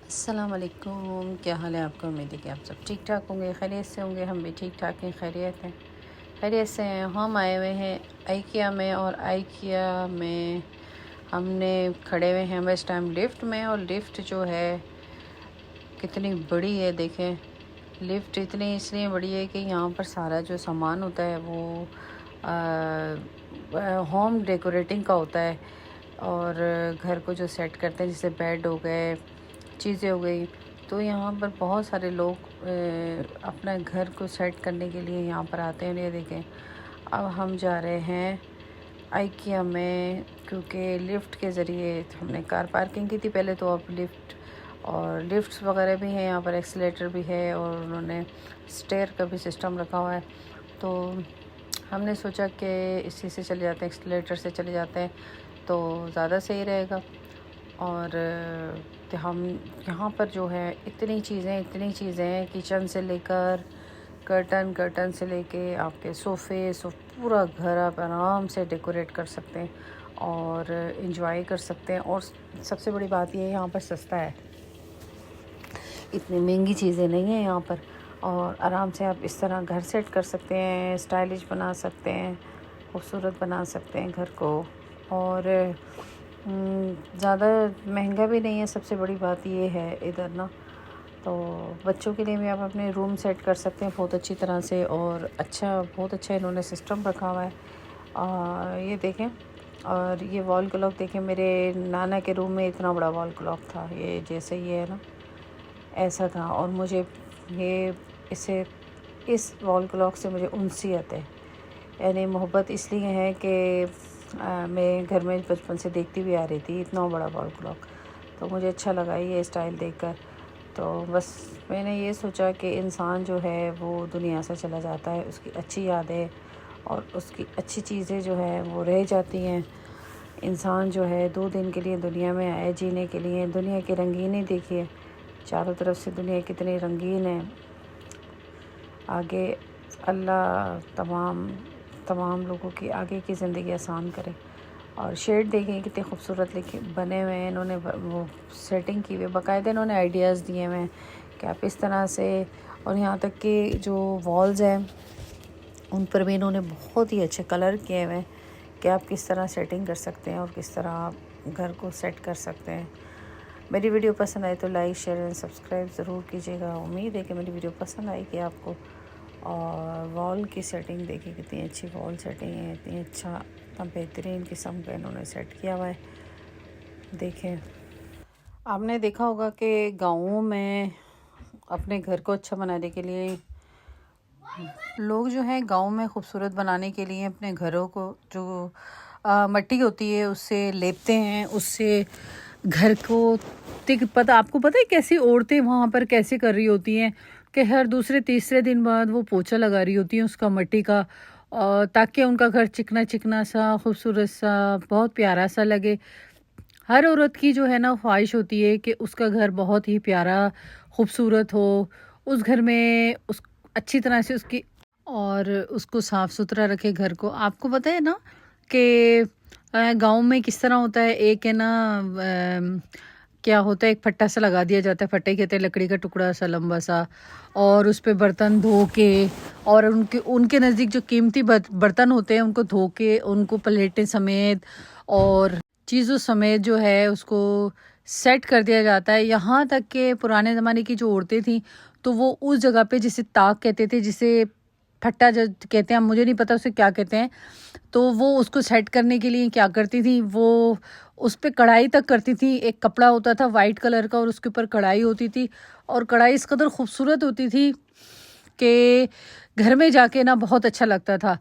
अस्सलाम वालेकुम, क्या हाल है आपका। उम्मीद है कि आप सब ठीक ठाक होंगे, खैरियत से होंगे। हम भी ठीक ठाक हैं, खैरियत से हैं। हम आए हुए हैं आइकिया में, और आइकिया में हमने खड़े हुए हैं हम इस टाइम लिफ्ट में। और लिफ्ट जो है कितनी बड़ी है देखें। लिफ्ट इतनी इसलिए बड़ी है कि यहाँ पर सारा जो सामान होता है वो होम डेकोरेटिंग का होता है, और घर को जो सेट करते हैं, जैसे बेड हो गए, चीज़ें हो गई। तो यहाँ पर बहुत सारे लोग अपना घर को सेट करने के लिए यहाँ पर आते हैं। ये देखें, अब हम जा रहे हैं आइकिया में, क्योंकि लिफ्ट के ज़रिए हमने कार पार्किंग की थी पहले, तो अब लिफ्ट्स वगैरह भी हैं यहाँ पर, एक्सीलेटर भी है, और उन्होंने स्टेयर का भी सिस्टम रखा हुआ है। तो हमने सोचा कि इसी से चले जाते हैं, एक्सीलेटर से चले जाते हैं तो ज़्यादा सही रहेगा। और तो हम यहाँ पर जो है इतनी चीज़ें हैं, किचन से लेकर कर्टन से लेके आपके सोफ़े पूरा घर आप आराम से डेकोरेट कर सकते हैं और इन्जॉय कर सकते हैं। और सबसे बड़ी बात ये है, यहाँ पर सस्ता है, इतनी महंगी चीज़ें नहीं हैं यहाँ पर। और आराम से आप इस तरह घर सेट कर सकते हैं, स्टाइलिश बना सकते हैं, खूबसूरत बना सकते हैं घर को। और ज़्यादा महंगा भी नहीं है, सबसे बड़ी बात ये है इधर ना। तो बच्चों के लिए भी आप अपने रूम सेट कर सकते हैं बहुत अच्छी तरह से, और बहुत अच्छा इन्होंने सिस्टम रखा हुआ है। ये देखें, और ये वॉल क्लॉक देखें, मेरे नाना के रूम में इतना बड़ा वॉल क्लॉक था, ये जैसे ये है ना ऐसा था। और मुझे ये इस वॉल क्लॉक से मुझे उनसियत है, यानी मोहब्बत इसलिए है कि मैं घर में बचपन से देखती भी आ रही थी इतना बड़ा वॉल क्लॉक, तो मुझे अच्छा लगा ये स्टाइल देखकर। तो बस मैंने ये सोचा कि इंसान जो है वो दुनिया से चला जाता है, उसकी अच्छी यादें और उसकी अच्छी चीज़ें जो है वो रह जाती हैं। इंसान जो है 2 दिन के लिए दुनिया में आए जीने के लिए। दुनिया की रंगीनी देखिए, चारों तरफ से दुनिया कितनी रंगीन है। आगे अल्लाह तमाम लोगों की आगे की ज़िंदगी आसान करे। और शेड देखें कितने खूबसूरत लिखे बने हुए हैं, इन्होंने वो सेटिंग की हुई, बाकायदा इन्होंने आइडियाज़ दिए हुए हैं कि आप इस तरह से। और यहाँ तक कि जो वॉल्स हैं उन पर भी इन्होंने बहुत ही अच्छे कलर किए हुए हैं कि आप किस तरह सेटिंग कर सकते हैं और किस तरह आप घर को सेट कर सकते हैं। मेरी वीडियो पसंद आए तो लाइक, शेयर एंड सब्सक्राइब ज़रूर कीजिएगा। उम्मीद है कि मेरी वीडियो पसंद आएगी आपको। और वॉल की सेटिंग देखिए, कितनी अच्छी वॉल सेटिंग है, इतनी इतना बेहतरीन किस्म का इन्होंने सेट किया हुआ है। देखें, आपने देखा होगा कि गाँवों में अपने घर को अच्छा बनाने के लिए लोग जो है गाँव में खूबसूरत बनाने के लिए अपने घरों को जो मट्टी होती है उससे लेपते हैं, उससे घर को आपको पता है कैसी औरतें वहाँ पर कैसे कर रही होती हैं कि हर दूसरे तीसरे दिन बाद वो पोछा लगा रही होती हैं उसका मट्टी का, ताकि उनका घर चिकना चिकना सा, खूबसूरत सा, बहुत प्यारा सा लगे। हर औरत की जो है ना ख्वाहिश होती है कि उसका घर बहुत ही प्यारा, खूबसूरत हो, उस घर में उस अच्छी तरह से उसकी और उसको साफ़ सुथरा रखे घर को। आपको पता है ना कि गाँव में किस तरह होता है, एक है ना क्या होता है, एक फट्टा सा लगा दिया जाता है, फट्टे कहते हैं लकड़ी का टुकड़ा सा लंबा सा, और उस पे बर्तन धो के, और उनके नज़दीक जो कीमती बर्तन होते हैं उनको धो के, उनको प्लेटें समेत और चीज़ों समेत जो है उसको सेट कर दिया जाता है। यहाँ तक कि पुराने ज़माने की जो औरतें थीं तो वो उस जगह पे जिसे ताक कहते थे, जिसे फट्टा जो कहते हैं, मुझे नहीं पता उसे क्या कहते हैं, तो वो उसको सेट करने के लिए क्या करती थी, वो उस पे कढ़ाई तक करती थी। एक कपड़ा होता था वाइट कलर का और उसके ऊपर कढ़ाई होती थी, और कढ़ाई इस कदर खूबसूरत होती थी कि घर में जाके ना बहुत अच्छा लगता था।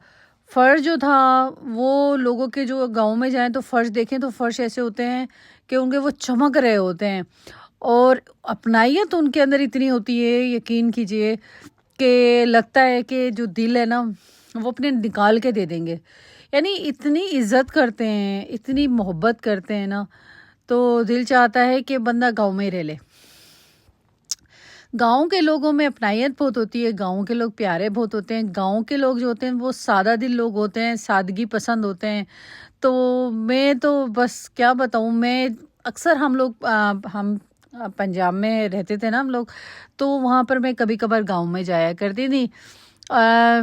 फ़र्श जो था वो लोगों के जो गाँव में जाएँ तो फ़र्श देखें तो फ़र्श ऐसे होते हैं कि उनके वो चमक रहे होते हैं, और अपनाइयत तो उनके अंदर इतनी होती है, यकीन कीजिए कि लगता है कि जो दिल है ना वो अपने निकाल के दे देंगे। यानी इतनी इज़्ज़त करते हैं, इतनी मोहब्बत करते हैं ना, तो दिल चाहता है कि बंदा गाँव में ही रह ले। गाँव के लोगों में अपनायत बहुत होती है, गाँव के लोग प्यारे बहुत होते हैं, गाँव के लोग जो होते हैं वो सादा दिल लोग होते हैं, सादगी पसंद होते हैं। तो मैं तो बस क्या बताऊँ, मैं अक्सर हम लोग पंजाब में रहते थे ना हम लोग, तो वहाँ पर मैं कभी कभार गांव में जाया करती थी।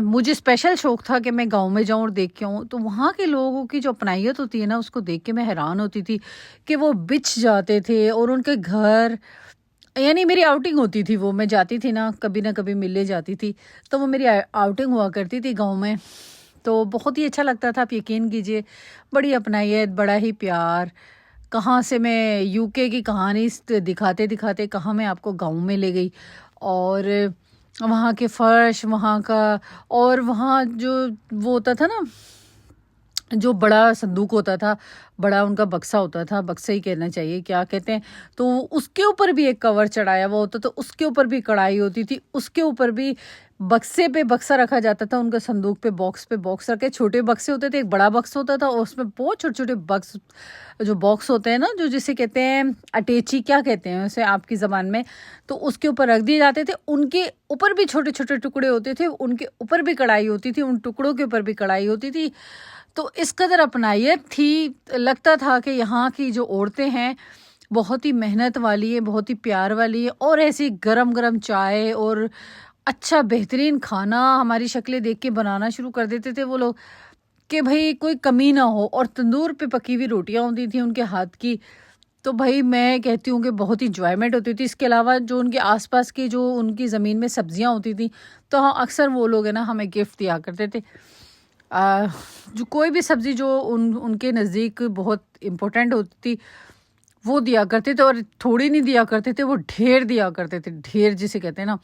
मुझे स्पेशल शौक था कि मैं गांव में जाऊं और देख के आऊँ। तो वहाँ के लोगों की जो अपनाइयत होती है ना, उसको देख के मैं हैरान होती थी कि वो बिछ जाते थे और उनके घर, यानी मेरी आउटिंग होती थी, वो मैं जाती थी ना कभी मिलने जाती थी, तो वो मेरी आउटिंग हुआ करती थी गांव में। तो बहुत ही अच्छा लगता था, आप यकीन कीजिए, बड़ी अपनाइयत, बड़ा ही प्यार। कहाँ से मैं यूके की कहानी दिखाते दिखाते कहाँ मैं आपको गांव में ले गई। और वहाँ के फर्श, वहाँ का, और वहाँ जो वो होता था ना, जो बड़ा संदूक होता था, बड़ा उनका बक्सा होता था, बक्सा ही कहना चाहिए, क्या कहते हैं, तो उसके ऊपर भी एक कवर चढ़ाया हुआ होता, तो उसके ऊपर भी कढ़ाई होती थी, उसके ऊपर भी बक्से पे बक्सा रखा जाता था, उनका संदूक पे बॉक्स रखे। छोटे बक्से होते थे, एक बड़ा बक्स होता था और उसमें बहुत छोटे छोटे बक्स, जो बॉक्स होते हैं ना, जो जिसे कहते हैं अटैची, क्या कहते हैं उसे आपकी ज़बान में, तो उसके ऊपर रख दिए जाते थे। उनके ऊपर भी छोटे छोटे टुकड़े होते थे, उनके ऊपर भी कढ़ाई होती थी, उन टुकड़ों के ऊपर भी कढ़ाई होती थी। तो इस कदर अपनाइयत थी, लगता था कि यहाँ की जो औरतें हैं बहुत ही मेहनत वाली है, बहुत ही प्यार वाली है। और ऐसी गरम गरम चाय और अच्छा बेहतरीन खाना हमारी शक्लें देख के बनाना शुरू कर देते थे वो लोग, कि भाई कोई कमी ना हो। और तंदूर पे पकी हुई रोटियां होती थी उनके हाथ की, तो भाई मैं कहती हूँ कि बहुत ही इंजॉयमेंट होती थी। इसके अलावा जो उनके आसपास की जो उनकी ज़मीन में सब्जियां होती थी, तो हाँ, अक्सर वो लोग है ना हमें गिफ्ट दिया करते थे। जो कोई भी सब्ज़ी जो उनके नज़दीक बहुत इम्पोर्टेंट होती थी, वो दिया करते थे। और थोड़ी नहीं दिया करते थे, वो ढेर दिया करते थे, ढेर जिसे कहते हैं ना।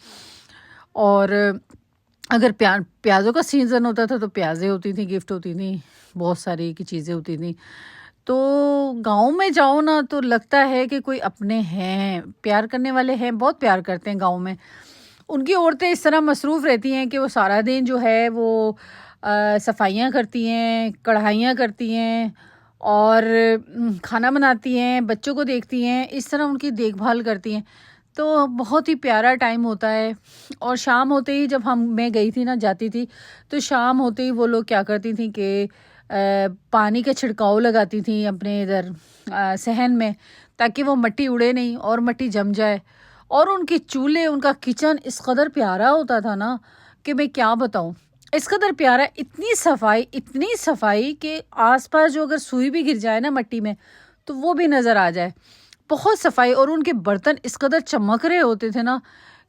और अगर प्याज़ों का सीज़न होता था तो प्याज़ें होती थी, गिफ्ट होती थी, बहुत सारी की चीज़ें होती थी। तो गाँव में जाओ ना तो लगता है कि कोई अपने हैं, प्यार करने वाले हैं, बहुत प्यार करते हैं गाँव में। उनकी औरतें इस तरह मसरूफ़ रहती हैं कि वो सारा दिन जो है वो सफाइयाँ करती हैं, कढ़ाइयाँ करती हैं और खाना बनाती हैं, बच्चों को देखती हैं, इस तरह उनकी देखभाल करती हैं। तो बहुत ही प्यारा टाइम होता है। और शाम होते ही जब मैं गई थी ना, जाती थी, तो शाम होते ही वो लोग क्या करती थी कि पानी का छिड़काव लगाती थी अपने इधर सहन में, ताकि वो मिट्टी उड़े नहीं और मिट्टी जम जाए। और उनके चूल्हे, उनका किचन इस कदर प्यारा होता था ना कि मैं क्या बताऊं, इस कदर प्यारा, इतनी सफाई कि आसपास जो अगर सुई भी गिर जाए ना मिट्टी में तो वो भी नज़र आ जाए, बहुत सफाई। और उनके बर्तन इस कदर चमक रहे होते थे ना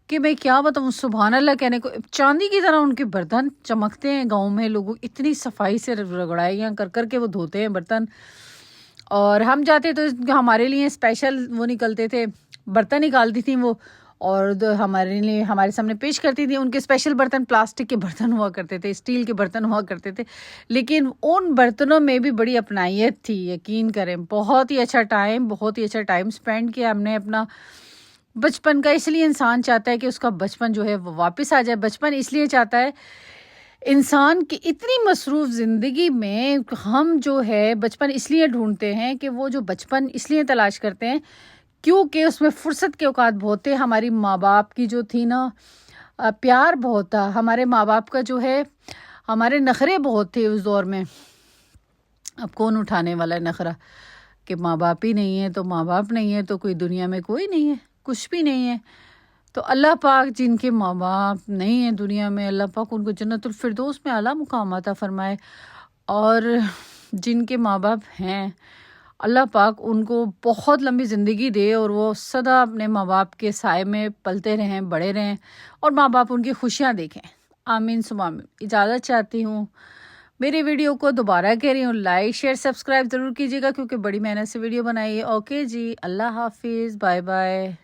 कि मैं क्या बताऊं, सुभान अल्लाह कहने को, चांदी की तरह उनके बर्तन चमकते हैं। गाँव में लोगों इतनी सफाई से रगड़ाइयाँ कर कर के वो धोते हैं बर्तन। और हम जाते तो हमारे लिए स्पेशल वो निकलते थे, बर्तन निकालती थी वो, और हमारे लिए हमारे सामने पेश करती थी। उनके स्पेशल बर्तन प्लास्टिक के बर्तन हुआ करते थे, स्टील के बर्तन हुआ करते थे, लेकिन उन बर्तनों में भी बड़ी अपनाइयत थी, यकीन करें। बहुत ही अच्छा टाइम स्पेंड किया हमने अपना बचपन का। इसलिए इंसान चाहता है कि उसका बचपन जो है वो वापस आ जाए। बचपन इसलिए चाहता है इंसान की, इतनी मसरूफ़ ज़िंदगी में हम जो है बचपन इसलिए ढूंढते हैं कि वो जो बचपन इसलिए तलाश करते हैं क्योंकि उसमें फ़ुर्सत के औकात बहुत थे। हमारी माँ बाप की जो थी ना, प्यार बहुत था हमारे माँ बाप का, जो है हमारे नखरे बहुत थे उस दौर में। अब कौन उठाने वाला है नखरा कि माँ बाप ही नहीं है, तो माँ बाप नहीं है तो कोई दुनिया में कोई नहीं है, कुछ भी नहीं है। तो अल्लाह पाक जिनके माँ बाप नहीं है दुनिया में, अल्लाह पाक उनको जन्नतुल फिरदौस में आला मुकाम अता फरमाए। और जिनके माँ बाप हैं, अल्लाह पाक उनको बहुत लंबी ज़िंदगी दे और वो सदा अपने माँ बाप के साए में पलते रहें, बड़े रहें और माँ बाप उनकी खुशियाँ देखें। आमीन सुमा आमीन। इजाज़त चाहती हूँ। मेरी वीडियो को दोबारा कह रही हूँ, लाइक शेयर सब्सक्राइब ज़रूर कीजिएगा क्योंकि बड़ी मेहनत से वीडियो बनाई है। ओके जी, अल्लाह हाफिज़, बाय बाय।